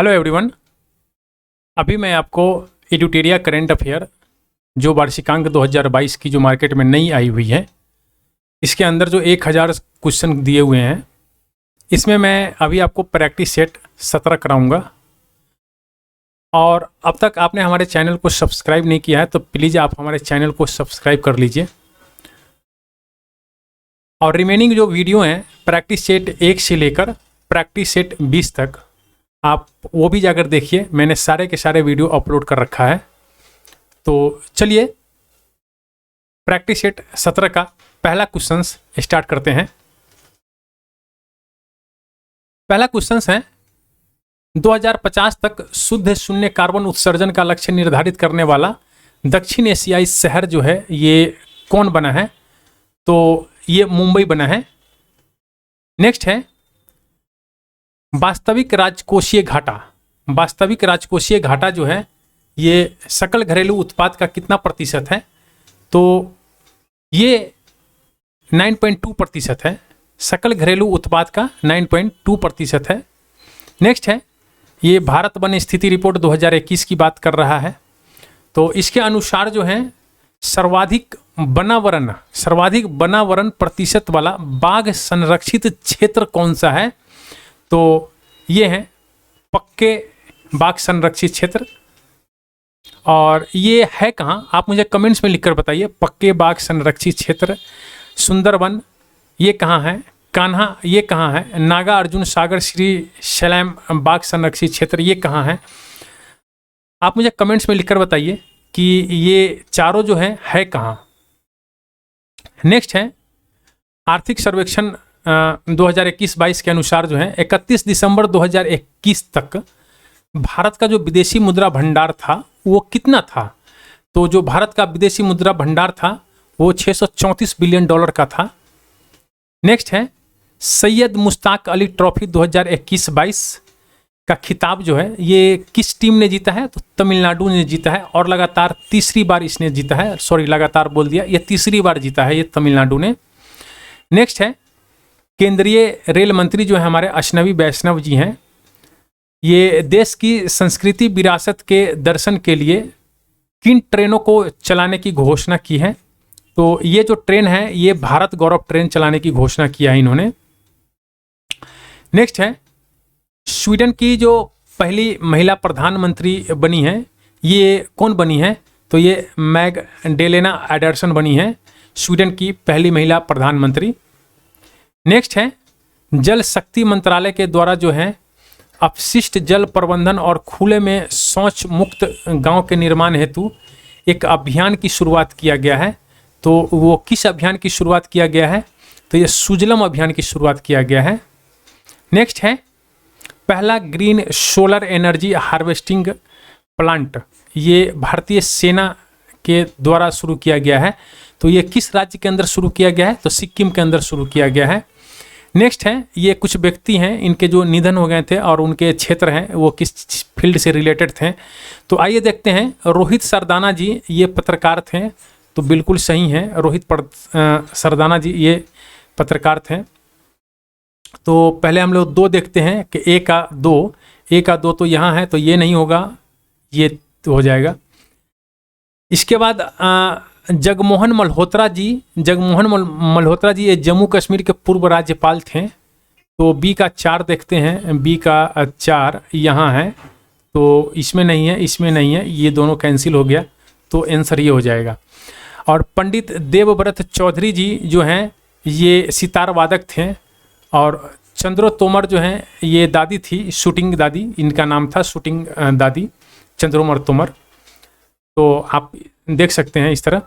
Hello everyone. अभी मैं आपको एडुटेरिया करेंट अफेयर जो वार्षिकांक 2022 की जो मार्केट में नई आई हुई है, इसके अंदर जो 1000 क्वेश्चन दिए हुए हैं, इसमें मैं अभी आपको प्रैक्टिस सेट 17 कराऊंगा। और अब तक आपने हमारे चैनल को सब्सक्राइब नहीं किया है तो प्लीज़ आप हमारे चैनल को सब्सक्राइब कर लीजिए। और रिमेनिंग जो वीडियो हैं प्रैक्टिस सेट 1 से लेकर प्रैक्टिस सेट 20 तक, आप वो भी जाकर देखिए। मैंने सारे के सारे वीडियो अपलोड कर रखा है। तो चलिए प्रैक्टिस सेट 17 का पहला क्वेश्चन स्टार्ट करते हैं। पहला क्वेश्चन है 2050 तक शुद्ध शून्य कार्बन उत्सर्जन का लक्ष्य निर्धारित करने वाला दक्षिण एशियाई शहर जो है ये कौन बना है? तो ये मुंबई बना है। नेक्स्ट है वास्तविक राजकोषीय घाटा। वास्तविक राजकोषीय घाटा जो है ये सकल घरेलू उत्पाद का कितना प्रतिशत है? तो ये 9.2% है। सकल घरेलू उत्पाद का 9.2% है। नेक्स्ट है ये भारत वन स्थिति रिपोर्ट 2021 की बात कर रहा है। तो इसके अनुसार जो है सर्वाधिक वनावरण प्रतिशत वाला बाघ संरक्षित क्षेत्र कौन सा है? तो ये है पक्के बाघ संरक्षित क्षेत्र। और ये है कहाँ? आप मुझे कमेंट्स में लिखकर बताइए। पक्के बाघ संरक्षित क्षेत्र, सुंदरवन ये कहाँ है? कान्हा ये कहाँ है? नागा अर्जुन सागर श्री शैलम बाघ संरक्षित क्षेत्र ये कहाँ है? आप मुझे कमेंट्स में लिखकर बताइए कि ये चारों जो है कहाँ। नेक्स्ट है आर्थिक सर्वेक्षण 2021-22 के अनुसार जो है 31 दिसंबर 2021 तक भारत का जो विदेशी मुद्रा भंडार था वो कितना था? तो जो भारत का विदेशी मुद्रा भंडार था वो $634 बिलियन का था। नेक्स्ट है सैयद मुश्ताक अली ट्रॉफी 2021-22 का खिताब जो है ये किस टीम ने जीता है? तो तमिलनाडु ने जीता है और लगातार तीसरी बार इसने जीता है। सॉरी, लगातार बोल दिया, ये तीसरी बार जीता है ये तमिलनाडु ने। नेक्स्ट है केंद्रीय रेल मंत्री जो है हमारे अश्विनी वैष्णव जी हैं, ये देश की संस्कृति विरासत के दर्शन के लिए किन ट्रेनों को चलाने की घोषणा की है? तो ये जो ट्रेन है ये भारत गौरव ट्रेन चलाने की घोषणा किया है इन्होंने। नेक्स्ट है स्वीडन की जो पहली महिला प्रधानमंत्री बनी है ये कौन बनी है? तो ये मैगडेलेना एंडरसन बनी है, स्वीडन की पहली महिला प्रधानमंत्री। नेक्स्ट है जल शक्ति मंत्रालय के द्वारा जो है अपशिष्ट जल प्रबंधन और खुले में शौच मुक्त गांव के निर्माण हेतु एक अभियान की शुरुआत किया गया है। तो वो किस अभियान की शुरुआत किया गया है? तो ये सुजलम अभियान की शुरुआत किया गया है। नेक्स्ट है पहला green solar energy harvesting plant, ये भारतीय सेना के द्वारा शुरू किया गया है। तो ये किस राज्य के अंदर शुरू किया गया है? तो सिक्किम के अंदर शुरू किया गया है। नेक्स्ट है ये कुछ व्यक्ति हैं इनके जो निधन हो गए थे और उनके क्षेत्र हैं वो किस फील्ड से रिलेटेड थे। तो आइए देखते हैं। रोहित सरदाना जी ये पत्रकार थे, तो बिल्कुल सही है, रोहित सरदाना जी ये पत्रकार थे। तो पहले हम लोग दो देखते हैं कि ए का दो तो यहाँ है, तो ये नहीं होगा, ये तो हो जाएगा। इसके बाद जगमोहन मल्होत्रा जी ये जम्मू कश्मीर के पूर्व राज्यपाल थे। तो बी का 4 देखते हैं, बी का 4 यहाँ है, तो इसमें नहीं है, ये दोनों कैंसिल हो गया, तो आंसर ये हो जाएगा। और पंडित देवव्रत चौधरी जी जो हैं ये सितार वादक थे। और चंद्रो तोमर जो हैं ये दादी थी, शूटिंग दादी इनका नाम था, शूटिंग दादी चंद्रोमर तोमर। तो आप देख सकते हैं इस तरह।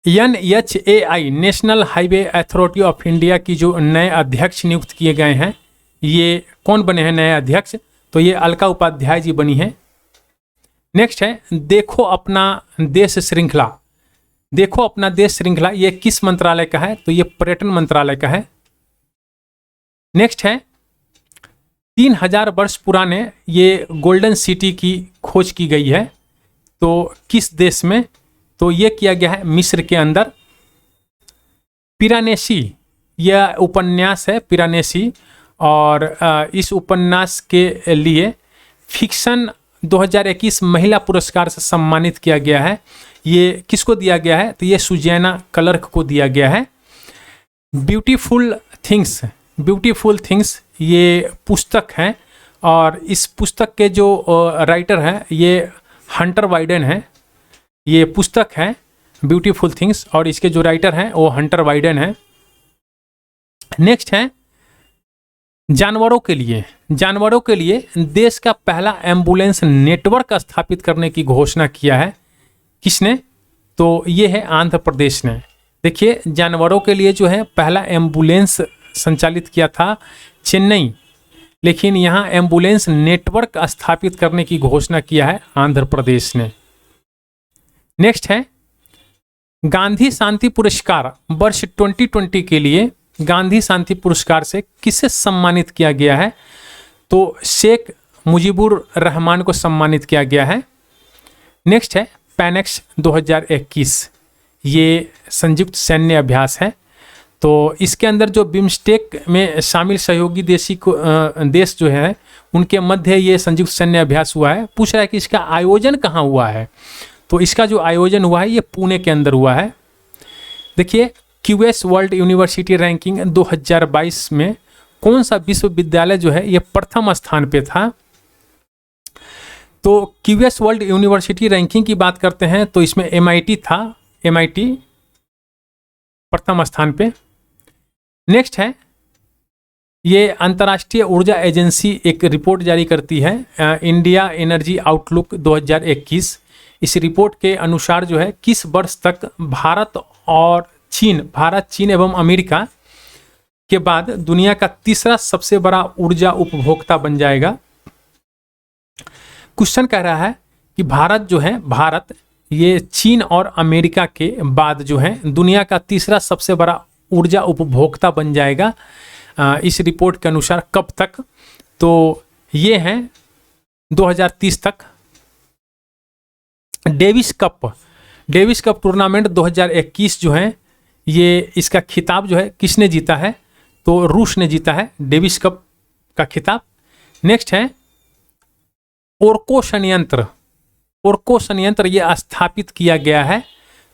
NHAI national highway authority of India की जो नए अध्यक्ष नियुक्त किए गए हैं ये कौन बने हैं नए अध्यक्ष? तो ये अलका उपाध्याय जी बनी है। नेक्स्ट है देखो अपना देश श्रृंखला, ये किस मंत्रालय का है? तो ये पर्यटन मंत्रालय का है। नेक्स्ट है 3000 वर्ष पुराने ये गोल्डन सिटी की खोज की गई है, तो किस देश में? तो ये किया गया है मिस्र के अंदर। पिरानेसी यह उपन्यास है पिरानेसी, और इस उपन्यास के लिए फिक्शन 2021 महिला पुरस्कार से सम्मानित किया गया है। ये किसको दिया गया है? तो ये सुजैना क्लर्क को दिया गया है। ब्यूटीफुल थिंग्स ये पुस्तक है और इस पुस्तक के जो राइटर हैं ये हंटर वाइडेन है। ये पुस्तक है ब्यूटीफुल थिंग्स और इसके जो राइटर हैं वो हंटर वाइडेन है। नेक्स्ट है जानवरों के लिए देश का पहला एम्बुलेंस नेटवर्क स्थापित करने की घोषणा किया है। किसने? तो ये है आंध्र प्रदेश ने। देखिए, जानवरों के लिए जो है पहला एम्बुलेंस संचालित किया था चेन्नई, लेकिन यहाँ एम्बुलेंस नेटवर्क स्थापित करने की घोषणा किया है आंध्र प्रदेश ने। नेक्स्ट है गांधी शांति पुरस्कार वर्ष 2020 के लिए गांधी शांति पुरस्कार से किसे सम्मानित किया गया है? तो शेख मुजीबुर रहमान को सम्मानित किया गया है। नेक्स्ट है पैनेक्स 2021, ये संयुक्त सैन्य अभ्यास है। तो इसके अंदर जो बिम्स्टेक में शामिल सहयोगी देश जो है उनके मध्य ये संयुक्त सैन्य अभ्यास हुआ है। पूछ रहा है कि इसका आयोजन कहाँ हुआ है? तो इसका जो आयोजन हुआ है ये पुणे के अंदर हुआ है। देखिए, क्यूएस वर्ल्ड यूनिवर्सिटी रैंकिंग 2022 में कौन सा विश्वविद्यालय जो है ये प्रथम स्थान पे था? तो क्यूएस वर्ल्ड यूनिवर्सिटी रैंकिंग की बात करते हैं तो इसमें MIT था, MIT प्रथम स्थान पे। नेक्स्ट है ये अंतर्राष्ट्रीय ऊर्जा एजेंसी एक रिपोर्ट जारी करती है, इंडिया एनर्जी आउटलुक 2021। इस रिपोर्ट के अनुसार जो है किस वर्ष तक भारत, चीन एवं अमेरिका के बाद दुनिया का तीसरा सबसे बड़ा ऊर्जा उपभोक्ता बन जाएगा। क्वेश्चन कह रहा है कि भारत ये चीन और अमेरिका के बाद जो है दुनिया का तीसरा सबसे बड़ा ऊर्जा उपभोक्ता बन जाएगा इस रिपोर्ट के अनुसार। कब तक? तो ये है 2030 तक। डेविस कप टूर्नामेंट 2021 जो है ये इसका खिताब जो है किसने जीता है? तो रूस ने जीता है डेविस कप का खिताब। नेक्स्ट है ओर्को संयंत्र ये स्थापित किया गया है।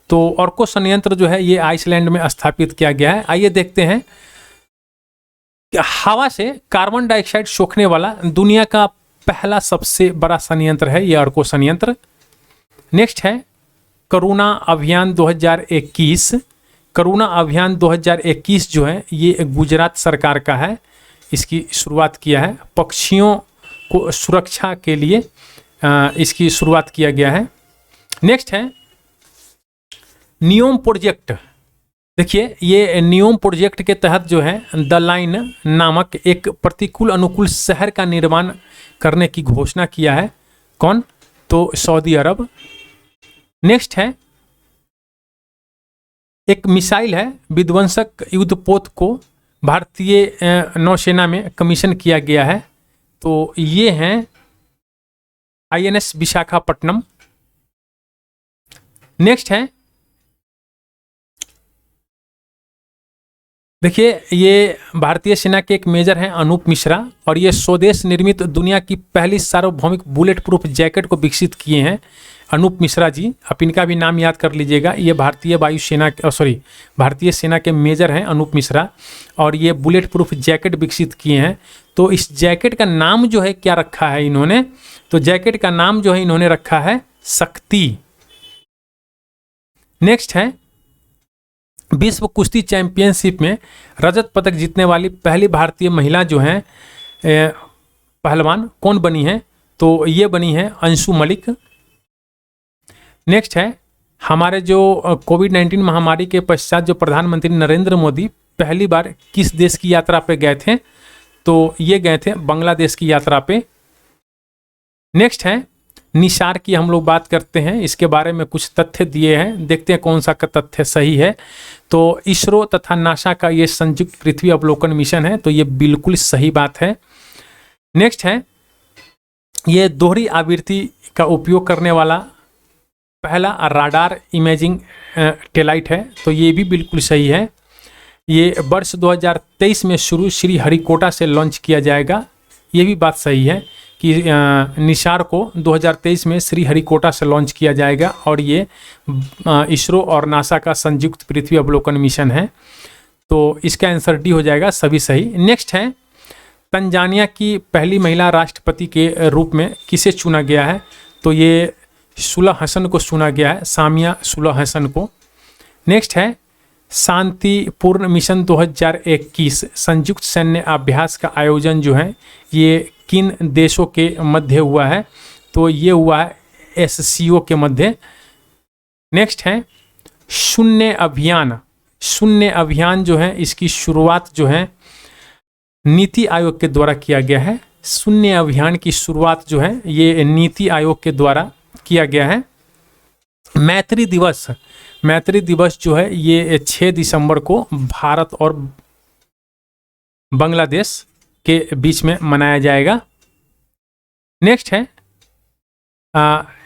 तो ओर्को संयंत्र जो है ये आइसलैंड में स्थापित किया गया है। आइए देखते हैं कि हवा से कार्बन डाइऑक्साइड सोखने वाला दुनिया का पहला सबसे बड़ा संयंत्र है ये ओर्को संयंत्र। नेक्स्ट है करुणा अभियान 2021 जो है ये गुजरात सरकार का है। इसकी शुरुआत किया है, पक्षियों को सुरक्षा के लिए इसकी शुरुआत किया गया है। नेक्स्ट है नियोम प्रोजेक्ट। देखिए, ये नियोम प्रोजेक्ट के तहत जो है द लाइन नामक एक प्रतिकूल अनुकूल शहर का निर्माण करने की घोषणा किया है। कौन? तो सऊदी अरब। नेक्स्ट है एक मिसाइल है विध्वंसक युद्धपोत को भारतीय नौसेना में कमीशन किया गया है। तो ये हैं INS विशाखापट्टनम। नेक्स्ट है देखिए, ये भारतीय सेना के एक मेजर हैं अनूप मिश्रा और ये स्वदेश निर्मित दुनिया की पहली सार्वभौमिक बुलेट प्रूफ जैकेट को विकसित किए हैं अनूप मिश्रा जी। आप इनका भी नाम याद कर लीजिएगा। ये भारतीय सेना के मेजर हैं अनूप मिश्रा और ये बुलेट प्रूफ जैकेट विकसित किए हैं। तो इस जैकेट का नाम जो है क्या रखा है इन्होंने? तो जैकेट का नाम जो है इन्होंने रखा है शक्ति। नेक्स्ट है विश्व कुश्ती चैंपियनशिप में रजत पदक जीतने वाली पहली भारतीय महिला जो हैं पहलवान कौन बनी है? तो ये बनी है अंशु मलिक। नेक्स्ट है हमारे जो कोविड-19 महामारी के पश्चात जो प्रधानमंत्री नरेंद्र मोदी पहली बार किस देश की यात्रा पे गए थे? तो ये गए थे बांग्लादेश की यात्रा पे। नेक्स्ट है निसार की हम लोग बात करते हैं, इसके बारे में कुछ तथ्य दिए हैं, देखते हैं कौन सा का तथ्य सही है। तो इसरो तथा नासा का ये संयुक्त पृथ्वी अवलोकन मिशन है, तो ये बिल्कुल सही बात है। नेक्स्ट है ये दोहरी आवृत्ति का उपयोग करने वाला पहला राडार इमेजिंग टेलाइट है, तो ये भी बिल्कुल सही है। ये वर्ष 2023 में शुरू श्रीहरिकोटा से लॉन्च किया जाएगा। ये भी बात सही है कि निसार को 2023 में श्रीहरिकोटा से लॉन्च किया जाएगा और ये इसरो और नासा का संयुक्त पृथ्वी अवलोकन मिशन है। तो इसका आंसर डी हो जाएगा, सभी सही। नेक्स्ट है, तंजानिया की पहली महिला राष्ट्रपति के रूप में किसे चुना गया है? तो ये सुलह हसन को चुना गया है, सामिया सुलह हसन को। नेक्स्ट है, शांतिपूर्ण मिशन 2021 संयुक्त सैन्य अभ्यास का आयोजन जो है ये किन देशों के मध्य हुआ है? तो ये हुआ है एससीओ के मध्य। नेक्स्ट है, शून्य अभियान। शून्य अभियान जो है इसकी शुरुआत जो है नीति आयोग के द्वारा किया गया है। शून्य अभियान की शुरुआत जो है ये नीति आयोग के द्वारा किया गया है। मैत्री दिवस, मैत्री दिवस जो है ये 6 दिसंबर को भारत और बांग्लादेश के बीच में मनाया जाएगा। नेक्स्ट है,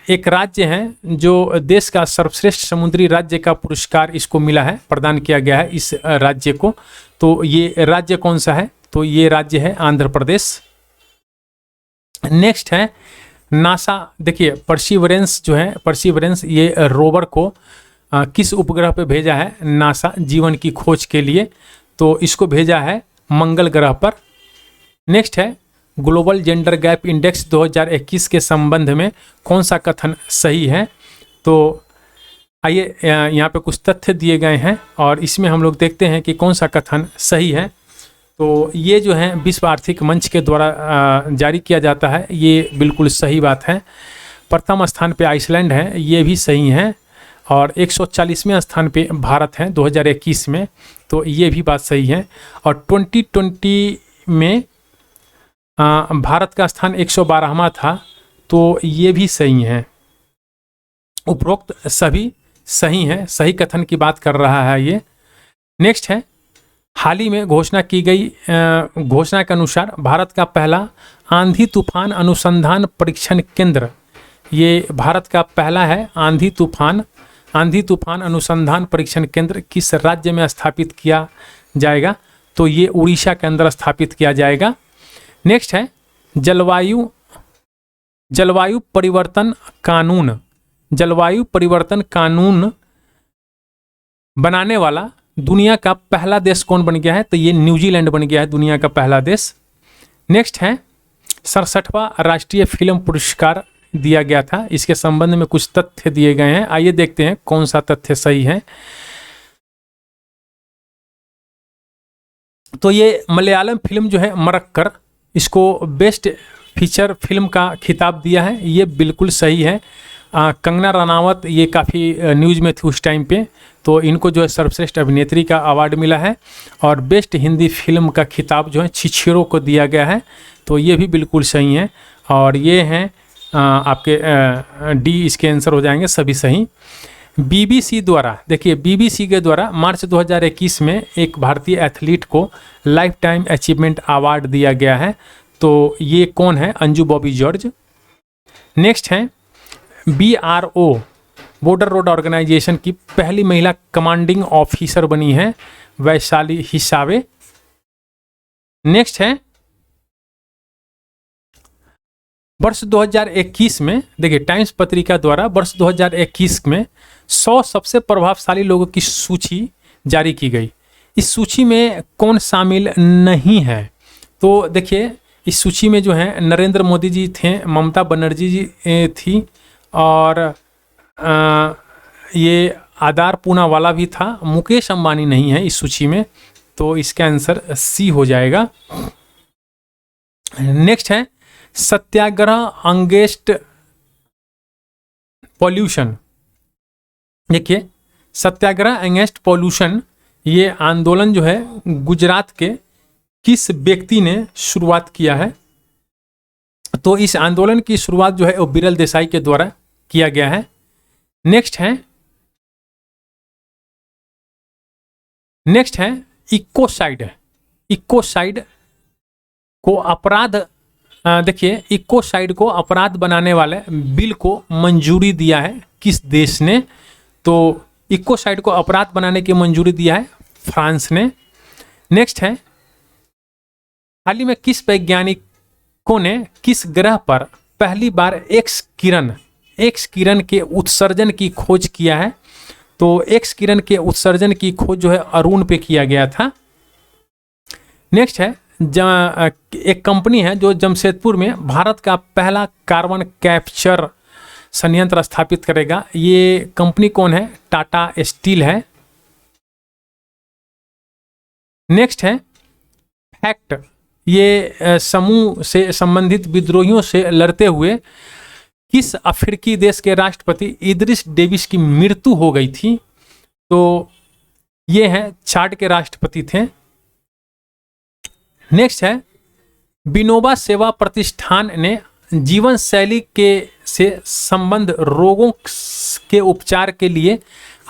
एक राज्य है जो देश का सर्वश्रेष्ठ समुद्री राज्य का पुरस्कार इसको मिला है, प्रदान किया गया है इस राज्य को। तो ये राज्य कौन सा है? तो ये राज्य है आंध्र प्रदेश। नेक्स्ट है, नासा, देखिए परसिवरेंस जो है, परसिवरेंस ये रोवर को किस उपग्रह पे भेजा है नासा जीवन की खोज के लिए? तो इसको भेजा है मंगल ग्रह पर। नेक्स्ट है, ग्लोबल जेंडर गैप इंडेक्स 2021 के संबंध में कौन सा कथन सही है? तो आइए यहाँ पे कुछ तथ्य दिए गए हैं और इसमें हम लोग देखते हैं कि कौन सा कथन सही है। तो ये जो है विश्व आर्थिक मंच के द्वारा जारी किया जाता है, ये बिल्कुल सही बात है। प्रथम स्थान पे आइसलैंड है, ये भी सही है। और 140वें स्थान पे भारत है 2021 में, तो ये भी बात सही है। और 2020 में भारत का स्थान 112वां था, तो ये भी सही है। उपरोक्त सभी सही हैं, सही कथन की बात कर रहा है ये। नेक्स्ट है, हाल ही में घोषणा की गई घोषणा के अनुसार भारत का पहला आंधी तूफान अनुसंधान परीक्षण केंद्र, ये भारत का पहला है आंधी तूफान अनुसंधान परीक्षण केंद्र किस राज्य में स्थापित किया जाएगा? तो ये उड़ीसा के अंदर स्थापित किया जाएगा। नेक्स्ट है, जलवायु परिवर्तन कानून बनाने वाला दुनिया का पहला देश कौन बन गया है? तो ये न्यूजीलैंड बन गया है दुनिया का पहला देश। नेक्स्ट है, 67वां राष्ट्रीय फिल्म पुरस्कार दिया गया था, इसके संबंध में कुछ तथ्य दिए गए हैं। आइए देखते हैं कौन सा तथ्य सही है। तो ये मलयालम फिल्म जो है मरक्कर, इसको बेस्ट फीचर फिल्म का खिताब दिया है, ये बिल्कुल सही है। कंगना रनावत ये काफ़ी न्यूज़ में थी उस टाइम पे, तो इनको जो है सर्वश्रेष्ठ अभिनेत्री का अवार्ड मिला है। और बेस्ट हिंदी फिल्म का खिताब जो है छिछोरे को दिया गया है, तो ये भी बिल्कुल सही है। और ये हैं आपके डी इसके आंसर हो जाएंगे सभी सही। बीबीसी द्वारा, देखिए बीबीसी के द्वारा मार्च 2021 में एक भारतीय एथलीट को लाइफ टाइम अचीवमेंट अवार्ड दिया गया है, तो ये कौन है? अंजू बॉबी जॉर्ज। नेक्स्ट है, BRO बॉर्डर रोड ऑर्गेनाइजेशन की पहली महिला कमांडिंग ऑफिसर बनी है वैशाली हिसावे। नेक्स्ट है, वर्ष 2021 में, देखिए टाइम्स पत्रिका द्वारा वर्ष 2021 में 100 सबसे प्रभावशाली लोगों की सूची जारी की गई। इस सूची में कौन शामिल नहीं है? तो देखिए इस सूची में जो है नरेंद्र मोदी जी थे, ममता बनर्जी जी थी, और ये आधार पूनावाला भी था, मुकेश अंबानी नहीं है इस सूची में, तो इसका आंसर सी हो जाएगा। नेक्स्ट है, सत्याग्रह अगेंस्ट पॉल्यूशन। देखिए सत्याग्रह अगेंस्ट पॉल्यूशन ये आंदोलन जो है गुजरात के किस व्यक्ति ने शुरुआत किया है? तो इस आंदोलन की शुरुआत जो है वो बिरल देसाई के द्वारा किया गया है। नेक्स्ट है इकोसाइड को अपराध, देखिए इकोसाइड को अपराध बनाने वाले बिल को मंजूरी दिया है किस देश ने? तो इकोसाइड को अपराध बनाने की मंजूरी दिया है फ्रांस ने। नेक्स्ट है, हाल ही में किस वैज्ञानिकों ने किस ग्रह पर पहली बार एक्स किरण के उत्सर्जन की खोज किया है? तो एक्स किरण के उत्सर्जन की खोज जो है अरुण पे किया गया था। नेक्स्ट है, एक कंपनी है जो जमशेदपुर में भारत का पहला कार्बन कैप्चर संयंत्र स्थापित करेगा। ये कंपनी कौन है? टाटा स्टील है। नेक्स्ट है फैक्ट, ये समूह से संबंधित विद्रोहियों से लड़ते हुए किस अफ्रीकी देश के राष्ट्रपति इदरिस डेविस की मृत्यु हो गई थी? तो ये हैं चाड के राष्ट्रपति थे। नेक्स्ट है, विनोबा सेवा प्रतिष्ठान ने जीवन शैली के से संबंध रोगों के उपचार के लिए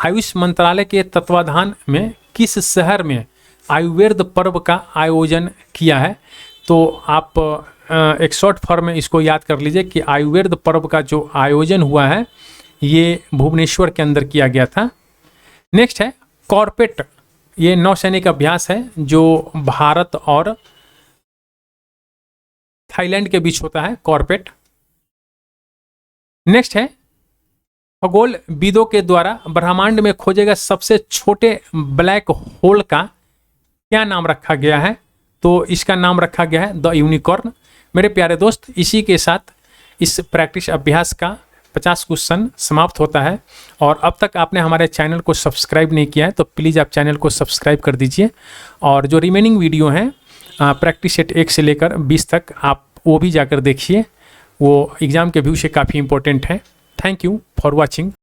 आयुष मंत्रालय के तत्वाधान में किस शहर में आयुर्वेद पर्व का आयोजन किया है? तो आप एक शॉर्ट फॉर्म में इसको याद कर लीजिए कि आयुर्वेद पर्व का जो आयोजन हुआ है ये भुवनेश्वर के अंदर किया गया था। नेक्स्ट है कॉर्पेट, ये नौसैनिक अभ्यास है जो भारत और थाईलैंड के बीच होता है, कॉर्पेट। नेक्स्ट है, खगोलविदों के द्वारा ब्रह्मांड में खोजे गए सबसे छोटे ब्लैक होल का क्या नाम रखा गया है? तो इसका नाम रखा गया है द यूनिकॉर्न। मेरे प्यारे दोस्त, इसी के साथ इस प्रैक्टिस अभ्यास का 50 क्वेश्चन समाप्त होता है। और अब तक आपने हमारे चैनल को सब्सक्राइब नहीं किया है तो प्लीज़ आप चैनल को सब्सक्राइब कर दीजिए। और जो रिमेनिंग वीडियो हैं प्रैक्टिस सेट 1 से लेकर 20 तक आप वो भी जाकर देखिए, वो एग्ज़ाम के व्यू से काफ़ी इंपॉर्टेंट है। Thank you for watching.